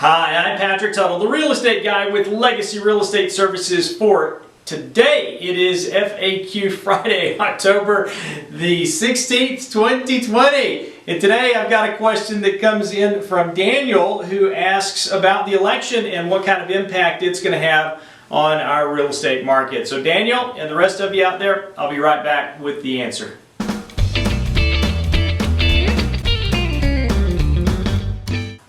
Hi, I'm Patrick Tuttle, the real estate guy with Legacy Real Estate Services for today. It is FAQ Friday, October the 16th, 2020. And today I've got a question that comes in from Daniel, who asks about the election and what kind of impact it's going to have on our real estate market. So Daniel and the rest of you out there, I'll be right back with the answer.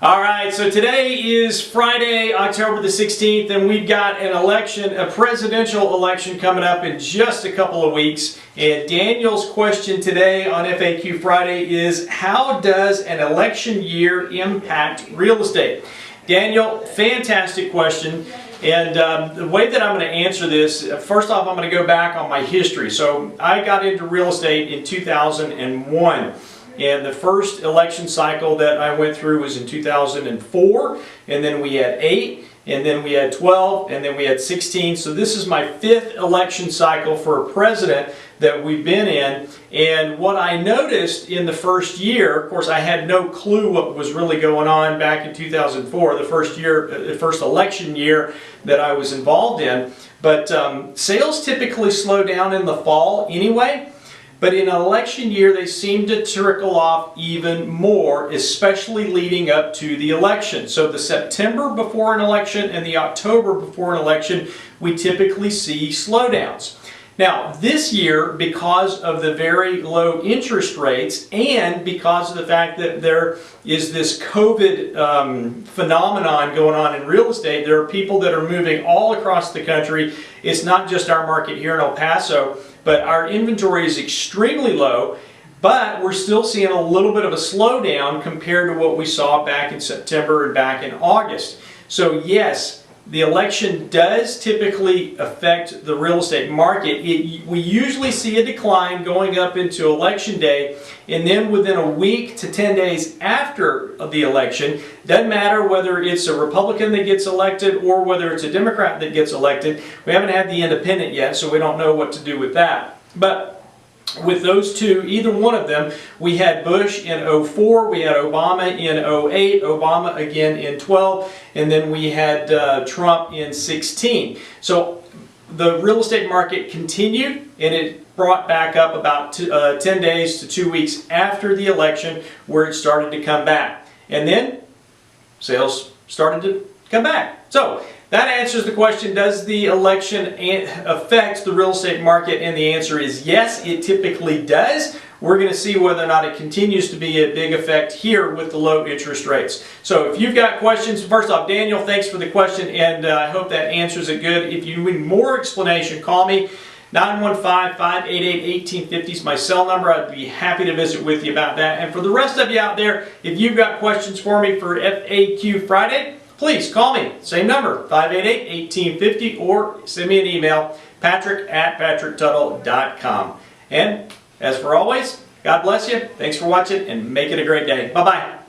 Alright, so today is Friday, October the 16th, and we've got an election, a presidential election coming up in just a couple of weeks. And Daniel's question today on FAQ Friday is, how does an election year impact real estate? Daniel, fantastic question. And the way that I'm going to answer this, first off, I'm going to go back on my history. So I got into real estate in 2001. And the first election cycle that I went through was in 2004, and then we had 8, and then we had 12, and then we had 16. So this is my 5th election cycle for a president that we've been in. And what I noticed in the first year, of course I had no clue what was really going on back in 2004, the first election year that I was involved in. But sales typically slow down in the fall anyway. But in an election year, they seem to trickle off even more, especially leading up to the election. So the September before an election and the October before an election, we typically see slowdowns. Now, this year, because of the very low interest rates and because of the fact that there is this COVID phenomenon going on in real estate, there are people that are moving all across the country. It's not just our market here in El Paso, but our inventory is extremely low, but we're still seeing a little bit of a slowdown compared to what we saw back in September and back in August. So yes, the election does typically affect the real estate market. We usually see a decline going up into election day, and then within a week to 10 days after the election, doesn't matter whether it's a Republican that gets elected or whether it's a Democrat that gets elected. We haven't had the independent yet, so we don't know what to do with that. But with those two, either one of them, we had Bush in 04, we had Obama in 08, Obama again in 12, and then we had Trump in 16. So the real estate market continued, and it brought back up about 10 days to 2 weeks after the election, where it started to come back. And then sales started to come back. So that answers the question, does the election affect the real estate market? And the answer is yes, it typically does. We're going to see whether or not it continues to be a big effect here with the low interest rates. So if you've got questions, first off, Daniel, thanks for the question, and I hope that answers it good. If you need more explanation, call me. 915-588-1850 is my cell number. I'd be happy to visit with you about that. And for the rest of you out there, if you've got questions for me for FAQ Friday, please call me. Same number, 588-1850, or send me an email, patrick@patricktuttle.com. And as for always, God bless you. Thanks for watching, and make it a great day. Bye-bye.